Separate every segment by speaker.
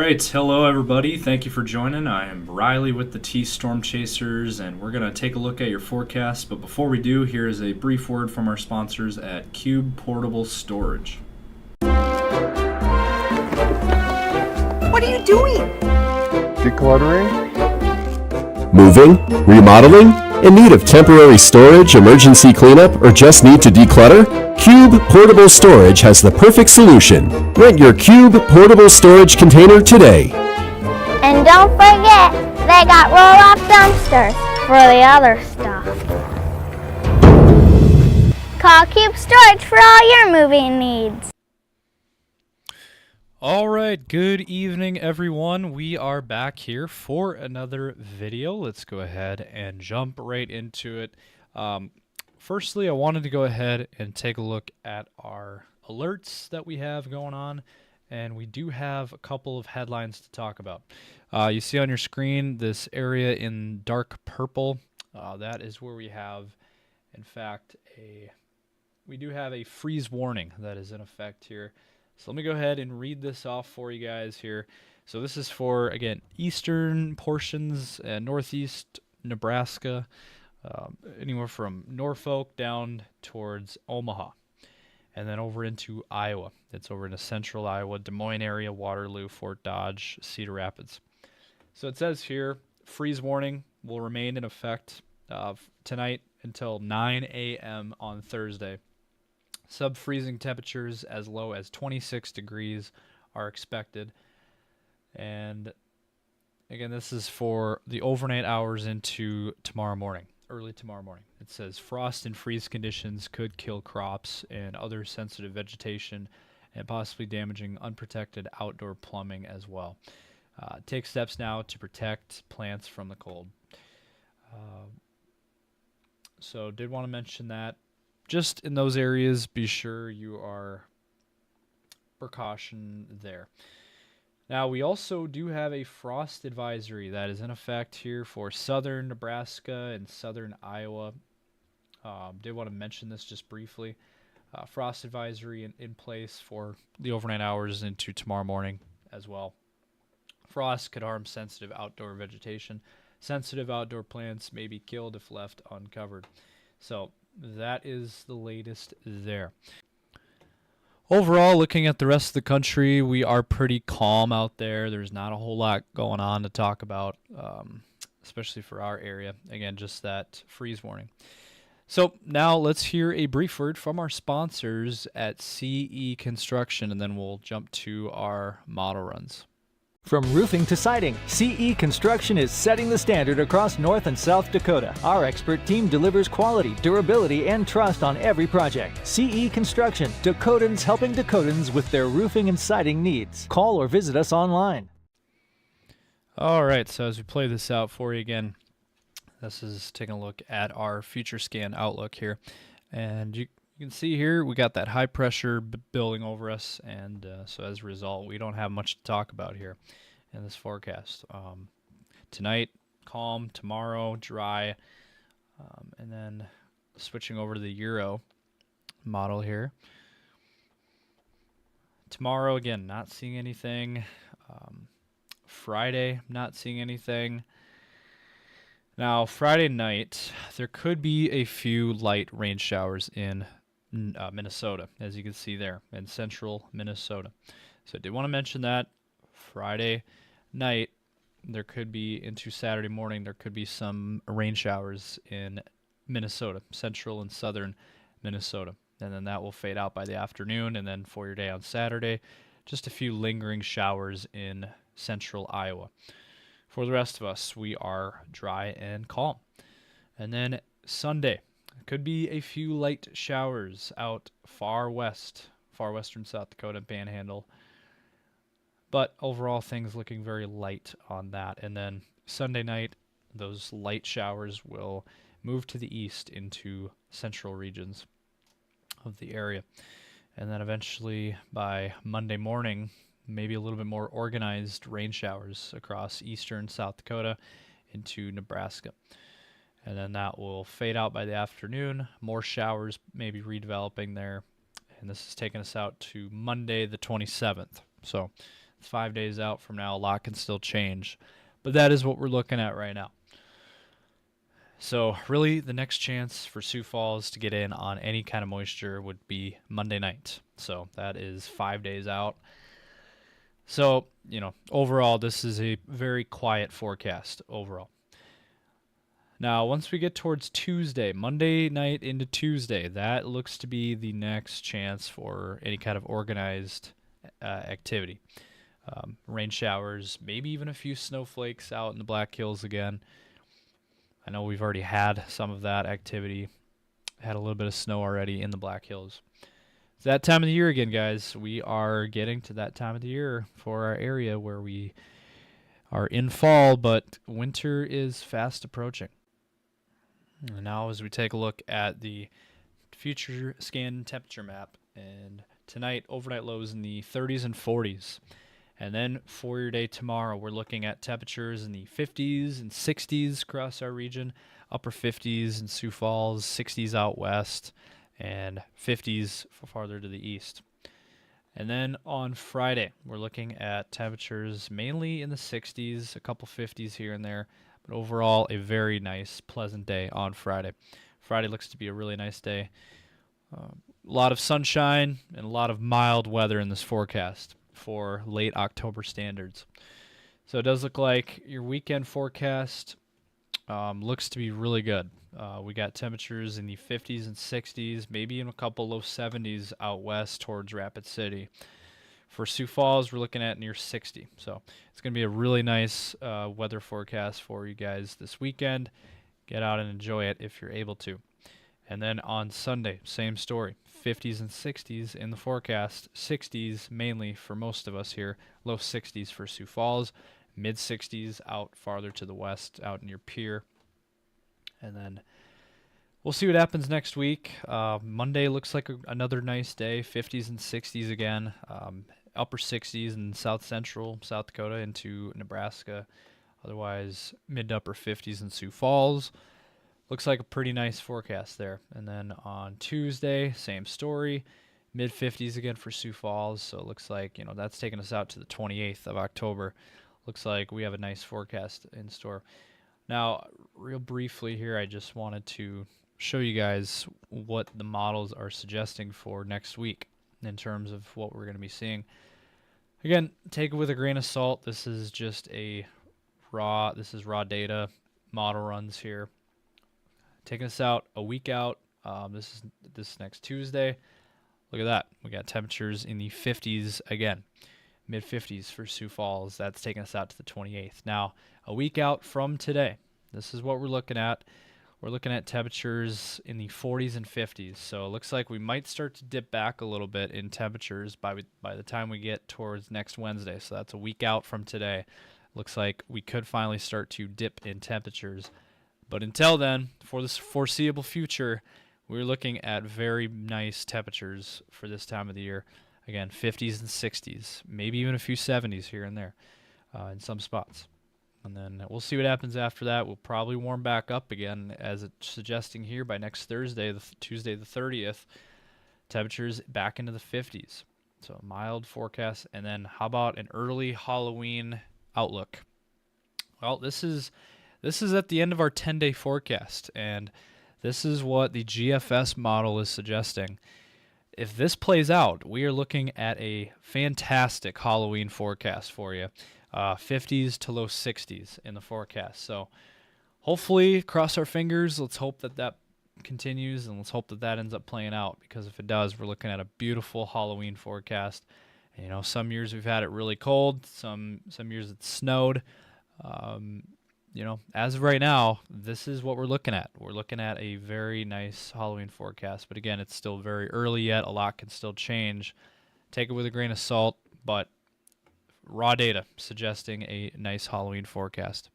Speaker 1: right, hello everybody. Thank you for joining. I am Riley with the T Storm Chasers, and we're going to take a look at your forecast. But before we do, here is a brief word from our sponsors at Cube Portable Storage.
Speaker 2: What are you doing?
Speaker 3: Decluttering?
Speaker 4: Moving? Remodeling? In need of temporary storage, emergency cleanup, or just need to declutter? Cube Portable Storage has the perfect solution. Rent your Cube Portable Storage container today.
Speaker 5: And don't forget, they got roll-off dumpsters for the other stuff. Call Cube Storage for all your moving needs.
Speaker 6: All right, good evening everyone. We are back here for another video. Let's go ahead and jump right into it. Firstly, I wanted to go ahead and take a look at our alerts that we have going on, and we do have a couple of headlines to talk about. You see on your screen this area in dark purple. That is where we have, in fact, we do have a freeze warning that is in effect here. So let me go ahead and read this off for you guys here. So this is for, again, eastern portions and northeast Nebraska, anywhere from Norfolk down towards Omaha, and then over into Iowa. It's over into central Iowa, Des Moines area, Waterloo, Fort Dodge, Cedar Rapids. So it says here, freeze warning will remain in effect tonight until 9 a.m. on Thursday. Sub-freezing temperatures as low as 26 degrees are expected. And again, this is for the overnight hours into tomorrow morning, early tomorrow morning. It says frost and freeze conditions could kill crops and other sensitive vegetation and possibly damaging unprotected outdoor plumbing as well. Take steps now to protect plants from the cold. So did want to mention that. Just in those areas, be sure you are precaution there. Now, we also do have a frost advisory that is in effect here for southern Nebraska and southern Iowa. Did want to mention this just briefly. Frost advisory in place for the overnight hours into tomorrow morning as well. Frost could harm sensitive outdoor vegetation. Sensitive outdoor plants may be killed if left uncovered. So that is the latest there. Overall, looking at the rest of the country, we are pretty calm out there. There's not a whole lot going on to talk about, especially for our area. Again, just that freeze warning. So now let's hear a brief word from our sponsors at CE Construction, and then we'll jump to our model runs.
Speaker 7: From roofing to siding, CE Construction is setting the standard across North and South Dakota. Our expert team delivers quality, durability, and trust on every project. CE Construction, Dakotans helping Dakotans with their roofing and siding needs. Call or visit us online.
Speaker 6: All right, so as we play this out for you again, this is taking a look at our future scan outlook here. And you can see here we got that high pressure building over us, and so as a result, we don't have much to talk about here in this forecast. Tonight, calm. Tomorrow, dry. And then switching over to the Euro model here. Tomorrow, again, not seeing anything. Friday, not seeing anything. Now, Friday night, there could be a few light rain showers in Minnesota, as you can see there, in central Minnesota. So I did want to mention that Friday night, there could be into Saturday morning, there could be some rain showers in Minnesota, central and southern Minnesota. And then that will fade out by the afternoon, and then for your day on Saturday, just a few lingering showers in central Iowa. For the rest of us, we are dry and calm. And then Sunday, could be a few light showers out far western South Dakota Panhandle. But overall, things looking very light on that. And then Sunday night, those light showers will move to the east into central regions of the area. And then eventually by Monday morning, maybe a little bit more organized rain showers across eastern South Dakota into Nebraska. And then that will fade out by the afternoon. More showers maybe redeveloping there. And this is taking us out to Monday the 27th. So It's 5 days out from now. A lot can still change. But that is what we're looking at right now. So really the next chance for Sioux Falls to get in on any kind of moisture would be Monday night. So that is 5 days out. So, overall, this is a very quiet forecast overall. Now, once we get towards Tuesday, Monday night into Tuesday, that looks to be the next chance for any kind of organized activity. Rain showers, maybe even a few snowflakes out in the Black Hills again. I know we've already had some of that activity. Had a little bit of snow already in the Black Hills. It's that time of the year again, guys. We are getting to that time of the year for our area where we are in fall, but winter is fast approaching. And now as we take a look at the future scan temperature map, and tonight, overnight lows in the 30s and 40s. And then for your day tomorrow, we're looking at temperatures in the 50s and 60s across our region, upper 50s in Sioux Falls, 60s out west, and 50s farther to the east. And then on Friday, we're looking at temperatures mainly in the 60s, a couple 50s here and there, but overall a very nice, pleasant day on Friday. Friday looks to be a really nice day. A lot of sunshine and a lot of mild weather in this forecast for late October standards. So it does look like your weekend forecast looks to be really good. We got temperatures in the 50s and 60s, maybe in a couple low 70s out west towards Rapid City. For Sioux Falls, we're looking at near 60. So it's going to be a really nice weather forecast for you guys this weekend. Get out and enjoy it if you're able to. And then on Sunday, same story. 50s and 60s in the forecast. 60s mainly for most of us here. Low 60s for Sioux Falls. Mid 60s out farther to the west, out near Pierre. And then we'll see what happens next week. Monday looks like another nice day. 50s and 60s again. Upper 60s in south central South Dakota into Nebraska. Otherwise, mid to upper 50s in Sioux Falls. Looks like a pretty nice forecast there. And then on Tuesday, same story. Mid 50s again for Sioux Falls. So it looks like, that's taking us out to the 28th of October. Looks like we have a nice forecast in store. Now, real briefly here, I just wanted to show you guys what the models are suggesting for next week in terms of what we're going to be seeing. Again, take it with a grain of salt. This is just raw data, model runs here. Taking us out a week out. This is this next Tuesday. Look at that. We got temperatures in the 50s again. Mid 50s for Sioux Falls. That's taking us out to the 28th. Now, a week out from today, this is what we're looking at. We're looking at temperatures in the 40s and 50s. So it looks like we might start to dip back a little bit in temperatures by the time we get towards next Wednesday. So that's a week out from today. Looks like we could finally start to dip in temperatures. But until then, for this foreseeable future, we're looking at very nice temperatures for this time of the year. Again, 50s and 60s, maybe even a few 70s here and there in some spots. And then we'll see what happens after that. We'll probably warm back up again, as it's suggesting here, by next Thursday, Tuesday the 30th. Temperatures back into the 50s. So mild forecast. And then how about an early Halloween outlook? Well, this is at the end of our 10-day forecast, and this is what the GFS model is suggesting. If this plays out, we are looking at a fantastic Halloween forecast for you. 50s to low 60s in the forecast. So hopefully, cross our fingers. Let's hope that continues, and let's hope that ends up playing out, because if it does, we're looking at a beautiful Halloween forecast. And, some years we've had it really cold. Some years it's snowed. As of right now, this is what we're looking at. We're looking at a very nice Halloween forecast. But again, it's still very early yet. A lot can still change. Take it with a grain of salt, but raw data suggesting a nice Halloween forecast.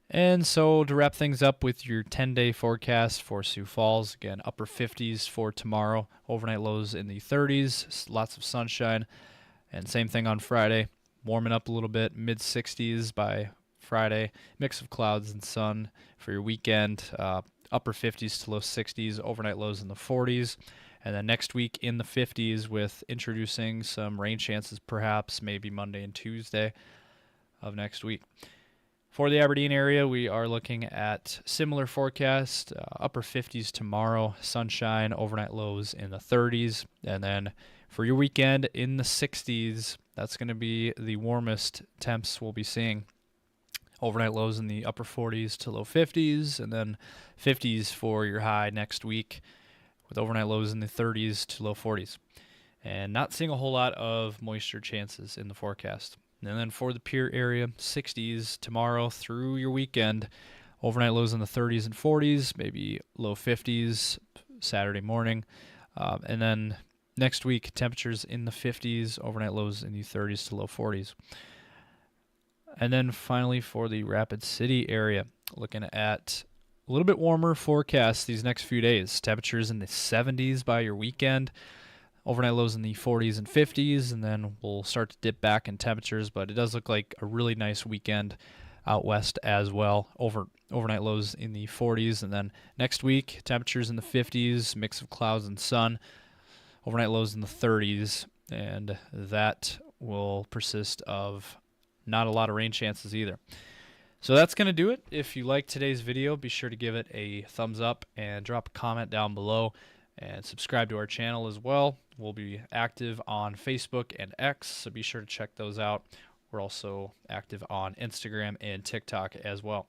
Speaker 6: And so to wrap things up with your 10-day forecast for Sioux Falls, again, upper 50s for tomorrow, overnight lows in the 30s, lots of sunshine, and same thing on Friday. Warming up a little bit, mid-60s by Friday. Mix of clouds and sun for your weekend. upper 50s to low 60s, overnight lows in the 40s. And then next week in the 50s with introducing some rain chances perhaps maybe Monday and Tuesday of next week. For the Aberdeen area, we are looking at similar forecast, upper 50s tomorrow, sunshine, overnight lows in the 30s. And then for your weekend in the 60s, that's going to be the warmest temps we'll be seeing. Overnight lows in the upper 40s to low 50s, and then 50s for your high next week, with overnight lows in the 30s to low 40s. And not seeing a whole lot of moisture chances in the forecast. And then for the Pierre area, 60s tomorrow through your weekend, overnight lows in the 30s and 40s, maybe low 50s Saturday morning. And then next week, temperatures in the 50s, overnight lows in the 30s to low 40s. And then finally for the Rapid City area, looking at a little bit warmer forecast these next few days. Temperatures in the 70s by your weekend. Overnight lows in the 40s and 50s, and then we'll start to dip back in temperatures, but it does look like a really nice weekend out west as well. Overnight lows in the 40s, and then next week, temperatures in the 50s, mix of clouds and sun. Overnight lows in the 30s, and that will persist of not a lot of rain chances either. So that's going to do it. If you liked today's video, be sure to give it a thumbs up and drop a comment down below. And subscribe to our channel as well. We'll be active on Facebook and X, so be sure to check those out. We're also active on Instagram and TikTok as well.